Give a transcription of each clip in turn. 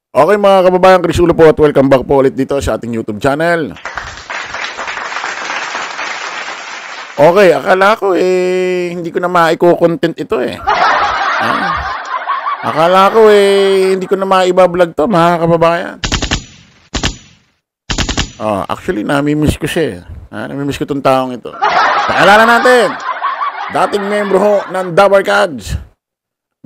Okay mga kababayan, Chris Ulo po at welcome back po ulit dito sa ating YouTube channel. Okay, akala ko hindi ko na maiko-content ito eh. Akala ko hindi ko na maiba-vlog to mga kababayan. Actually nami-miss ko siya eh. Nami-miss ko tong taong ito. Pakilala natin, dating membro ho ng Dabar Cards.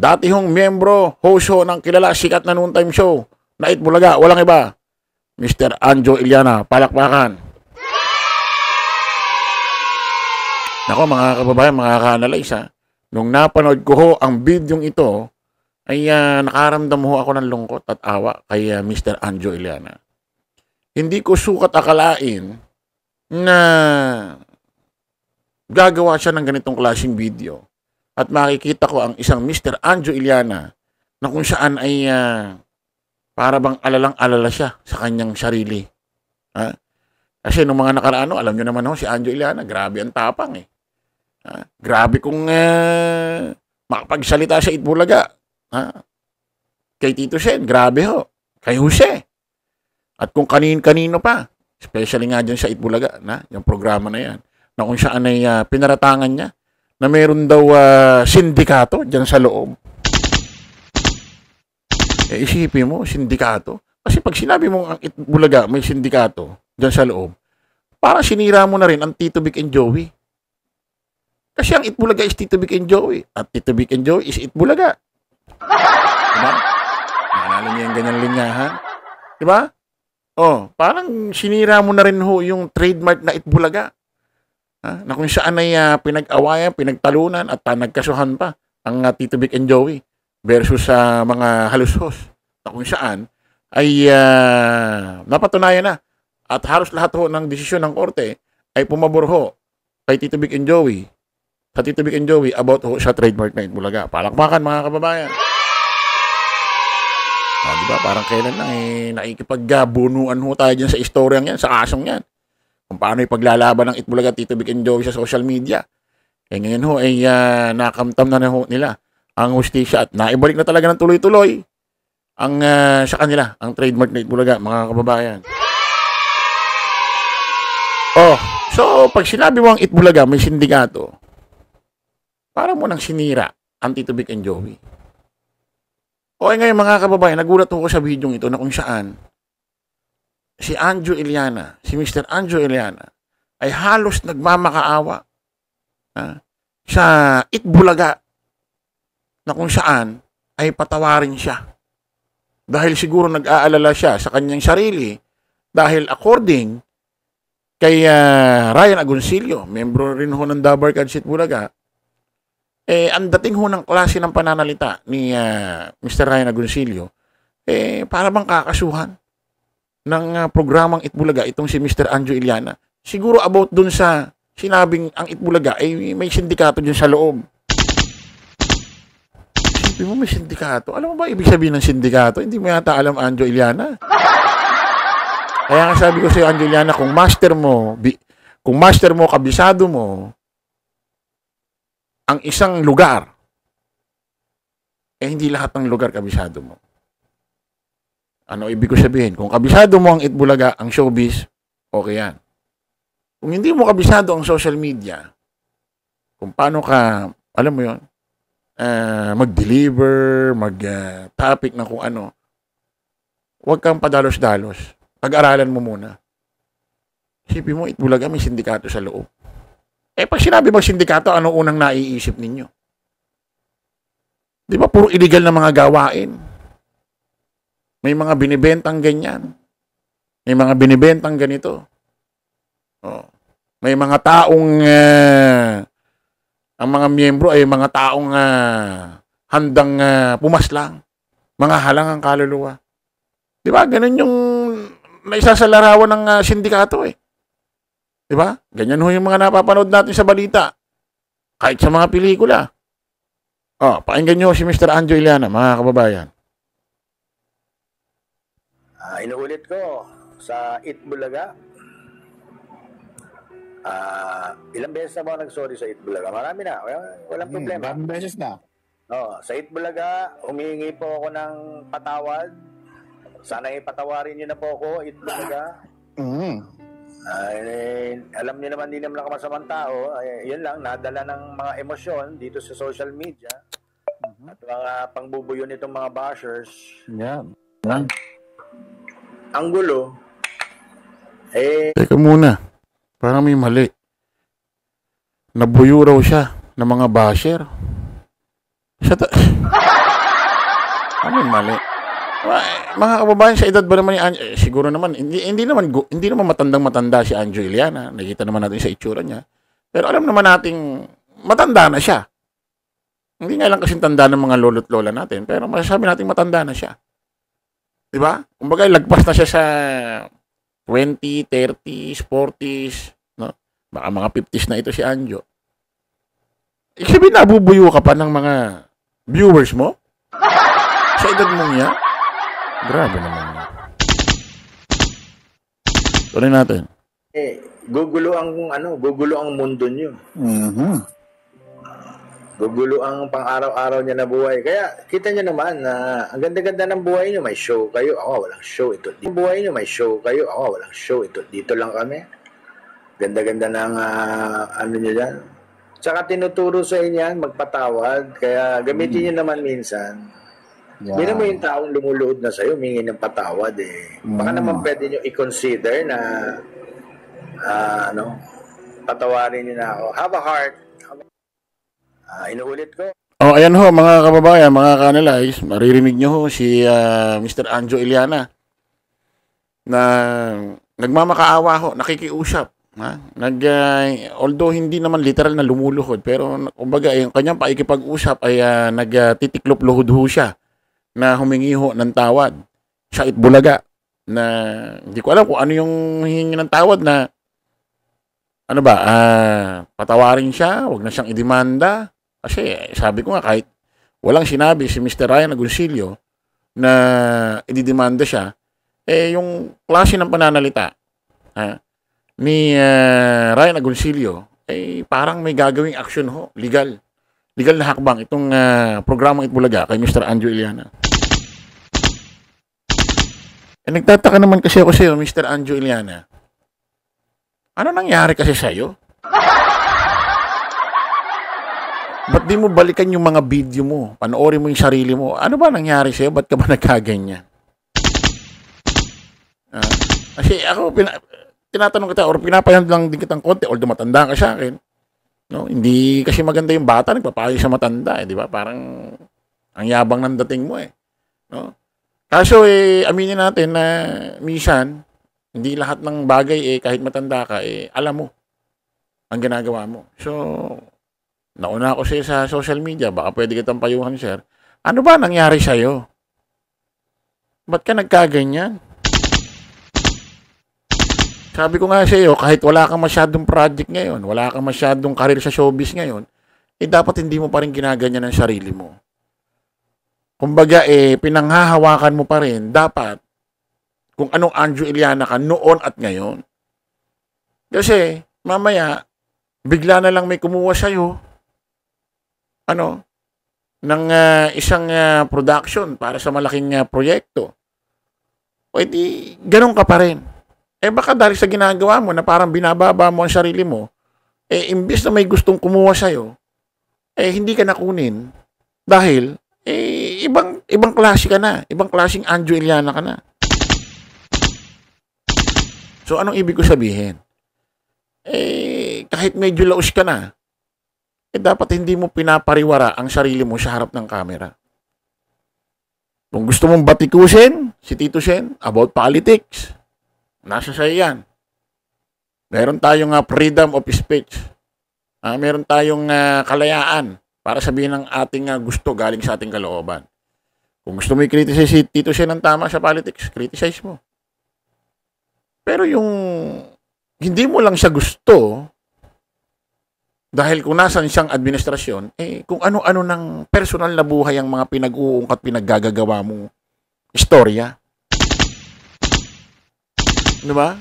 Dati hong membro, host ho ng kilala sikat na noon time show na Itbulaga, walang iba. Mr. Anjo Iliana, palakpakan. Nako mga kababayan, mga ka-analyze ha. Nung napanood ko ho ang bidyong ito, ay nakaramdam ho ako ng lungkot at awa kay Mr. Anjo Iliana. Hindi ko sukat akalain na gagawa siya ng ganitong klaseng video. At makikita ko ang isang Mr. Anjo Iliana na kung saan ay para bang alalang-alala siya sa kanyang sarili. Kasi nung mga nakaraan, alam nyo naman ho, si Anjo Iliana, grabe ang tapang eh. Grabe kung makapagsalita sa Itbulaga. Kay Tito Sen, grabe ho. Kay Jose. At kung kanin-kanino pa, especially nga dyan sa Itbulaga, yung programa na yan, na kung saan ay pinaratangan niya, na meron daw sindikato dyan sa loob. Isipin mo, sindikato. Kasi pag sinabi mo ang Itbulaga may sindikato dyan sa loob, para sinira mo na rin ang Tito Vic and Joey. Kasi ang Itbulaga is Tito Vic and Joey. At Tito Vic and Joey is Itbulaga. Diba? Naalala niyo yung ganyan linyahan? Diba? Parang sinira mo na rin ho yung trademark na Itbulaga. Na kung saan ay pinag-awayan, pinagtalunan at nagkasuhan pa ang Tito Vic and Joey versus sa mga halushos na kung saan ay napatunayan na at halos lahat ho ng desisyon ng korte ay pumabor ho kay Tito Vic and Joey sa Tito Vic and Joey about ho sa trademark na Itbulaga. Palakpakan mga kababayan. Diba? Parang kailan lang nakikipagbunuan ho tayo dyan sa istoryang yan, sa asong yan. Kung paano ipaglalaban ng Itbulaga Tito Vic and Joey sa social media. Ngayon ho ay nakamtam na ho nila ang hustisya at naibalik na talaga ng tuloy-tuloy ang sa kanila, ang trademark na Itbulaga, mga kababayan. So pag sinabi mo ang Itbulaga may sindikato, para mo nang sinira ang Tito Vic and Joey. Ngayon mga kababayan, nagulat ako sa video ito na kung saan si Anjo Iliana, si Mr. Anjo Iliana, ay halos nagmamakaawa sa Itbulaga na kung saan ay patawarin siya. Dahil siguro nag-aalala siya sa kanyang sarili dahil according kay Ryan Agoncillo, membro rin ho ng Dabar Cards Itbulaga, ang dating ho ng klase ng pananalita ni Mr. Ryan Agoncillo, para bang kakasuhan ng programang Itbulaga itong si Mr. Anjo Iliana. Siguro about dun sa sinabing ang Itbulaga ay may sindikato dyan sa loob. Isipin mo may sindikato. Alam mo ba ibig sabihin ng sindikato? Hindi mo yata alam, Anjo Iliana. Kaya nga sabi ko sa iyo, Anjo Iliana, kung master mo, kabisado mo ang isang lugar, hindi lahat ng lugar kabisado mo. Ano ibig ko sabihin? Kung kabisado mo ang Itbulaga, ang showbiz, okay yan. Kung hindi mo kabisado ang social media, kung paano ka, alam mo yun, mag-deliver, mag-topic na kung ano, huwag kang padalos-dalos. Pag-aralan mo muna. Isipin mo, Itbulaga may sindikato sa loob. Pag sinabi mag sindikato, ano unang naiisip ninyo? Di ba puro illegal na mga gawain? May mga binibentang ganyan. May mga binibentang ganito. May mga taong ang mga miyembro ay mga taong handang pumaslang. Mga halangang kaluluwa. Di ba? Ganun yung naisasalarawan ng sindikato eh. Di ba? Ganyan ho yung mga napapanood natin sa balita. Kahit sa mga pelikula. Pakinggan nyo si Mr. Anjo Iliana, mga kababayan. Inuulit ko sa Itbulaga. Ilang beses na ba nag-sorry sa Itbulaga? Marami na. Walang problema. Maraming beses na. Sa Itbulaga, humihingi po ako ng patawad Sana ipatawarin niyo na po ako, Itbulaga. Alam niyo naman, hindi naman ako masamang tao. Yun lang, nadala ng mga emosyon dito sa social media. At mga pangbubuyo nitong mga bashers. Yan. Ang gulo, Teka muna. Parang may mali. Nabuyo raw siya ng mga basher. Ano yung mali? Mga kababayan, sa edad ba naman ni Anjo? Siguro naman, hindi naman matandang-matanda si Anjo Iliana. Nakita naman natin sa itsura niya. Pero alam naman nating matanda na siya. Hindi nga lang kasing tanda ng mga lolo't lola natin, pero masasabi natin matanda na siya. Diba? Kumbaga, lagpas na siya sa 20, 30s, 40s, no? Baka mga 50s na ito si Anjo. Ibig sabihin, nabubuyo ka pa ng mga viewers mo? Sa edad mong yan? Grabe naman. Tuloy natin. gugulo ang mundo niyo. Gugulo ang pang-araw-araw niya na buhay. Kaya kita niyo naman na ang ganda-ganda ng buhay niyo, may show kayo. Ako walang show ito. Ang buhay niyo, may show kayo. Ako walang show ito. Dito lang kami. Ganda-ganda ng ano niyo diyan. Tsaka tinuturo sa inyo yan, magpatawad. Kaya gamitin niyo naman minsan. Hindi mo yung taong lumuluod na sa'yo, humingi ng patawad eh. Baka naman pwede nyo i-consider na patawarin niyo na ako. Have a heart. Inuulit ko. Oh, ayan ho, mga kababayan, mga kanalays, maririnig nyo ho si Mr. Anjo Iliana na nagmamakaawa ho, nakikiusap. Ha? Although hindi naman literal na lumuluhod, pero kumbaga, yung kanyang paikipag-usap ay nagtitiklop-luhod ho siya na humingi ho ng tawad sa Itbulaga na hindi ko alam kung ano yung hihingi ng tawad na patawarin siya, wag na siyang idemanda. Kasi sabi ko nga, kahit walang sinabi si Mr. Ryan Agoncillo na ididemanda siya, yung klase ng pananalita ni Ryan Agoncillo, parang may gagawing action ho, legal na hakbang itong programang Itbulaga kay Mr. Anjo Iliana. Nagtataka naman kasi ako sa iyo, Mr. Anjo Iliana. Ano nangyari kasi sa iyo? Ba't di mo balikan yung mga video mo? Panoorin mo yung sarili mo. Ano ba nangyari sa'yo? Ba't ka ba nagkaganyan? Kasi ako, tinatanong kita, or pinapayand lang din kitang konti, although matanda ka sa akin. No? Hindi kasi maganda yung bata, nagpapayo sa matanda. Di ba? Parang ang yabang ng dating mo . No? Kaso, aminin natin na minsan, hindi lahat ng bagay, kahit matanda ka, alam mo ang ginagawa mo. So, nauna ako sa social media, baka pwede kitang payuhan, sir. Ano ba nangyari sa'yo? Ba't ka nagkaganyan? Sabi ko nga sa iyo, kahit wala kang masyadong project ngayon, wala kang masyadong karir sa showbiz ngayon, dapat hindi mo pa rin ginaganyan ang sarili mo. Kumbaga, pinanghahawakan mo pa rin, dapat, kung anong Anjo Iliana ka noon at ngayon. Kasi, mamaya, bigla na lang may kumuha sa'yo, ng isang production para sa malaking proyekto. Pwede, ganun ka pa rin. Baka dahil sa ginagawa mo na parang binababa mo ang sarili mo, imbis na may gustong kumuha sa'yo, hindi ka nakunin. Dahil, ibang klase ka na. Ibang klaseng Anjo Iliana ka na. So, anong ibig ko sabihin? Kahit medyo laos ka na, dapat hindi mo pinapariwara ang sarili mo sa harap ng camera. Kung gusto mong batikusin si Tito Sen about politics, nasa sa'yo yan. Meron tayong freedom of speech. Meron tayong kalayaan para sabihin ng ating gusto galing sa ating kalooban. Kung gusto mo i-criticize si Tito Sen ng tama sa politics, criticize mo. Pero yung hindi mo lang siya gusto, dahil kung nasan siyang administrasyon, kung ano-ano ng personal na buhay ang mga pinag-uungkat, pinaggagawa mong istorya. Diba?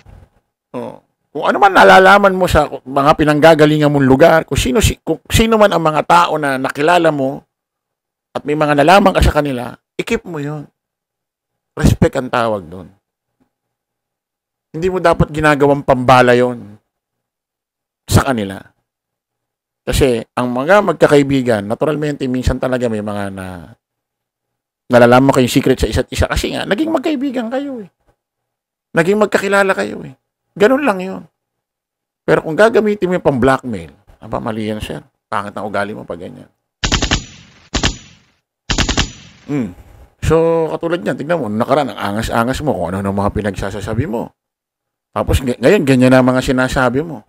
Kung ano man nalalaman mo sa mga pinanggagalingan mong lugar, kung sino man ang mga tao na nakilala mo at may mga nalaman ka sa kanila, i-keep mo yun. Respect ang tawag doon. Hindi mo dapat ginagawang pambala yon sa kanila. Kasi ang mga magkakaibigan, naturalmente, minsan talaga may mga nalalaman kayong secret sa isa't isa. Kasi nga, naging magkaibigan kayo eh. Naging magkakilala kayo eh. Ganun lang yun. Pero kung gagamitin mo yung pang-blackmail, mali yan, sir. Pangit ang ugali mo pag ganyan. So, katulad niyan, tignan mo, nakaraan, ang angas-angas mo kung ano ng mga pinagsasasabi mo. Tapos, ngayon, ganyan na mga sinasabi mo.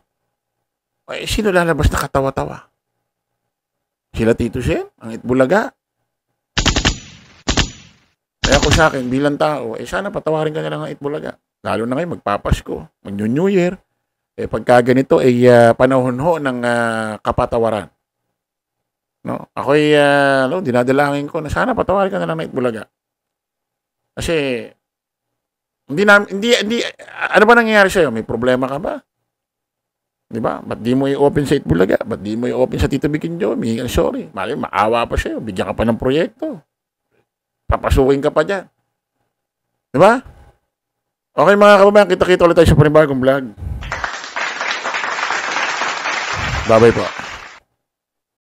Ay, sino lalabas na katawa-tawa? Sila Tito Sen? Ang Itbulaga? Kaya kung sa akin, bilang tao, sana patawarin ka na lang ang Itbulaga. Lalo na ngayon, magpapasko, mag-New Year. Pagka ganito, panahon ho ng kapatawaran. No? Ako'y dinadalangin ko na sana patawarin ka na lang ng Itbulaga. Kasi, ano ba nangyayari sa'yo? May problema ka ba? Diba? Ba't di mo i-open sa Itbulaga? Ba't di mo i-open sa Tito Vic and Joey? May sorry. Mali, maawa pa sa'yo. Bigyan ka pa ng proyekto. Papasukin ka pa dyan. Diba? Okay mga kababayan, kita-kita ulit tayo sa panibagong vlog. Bye-bye po.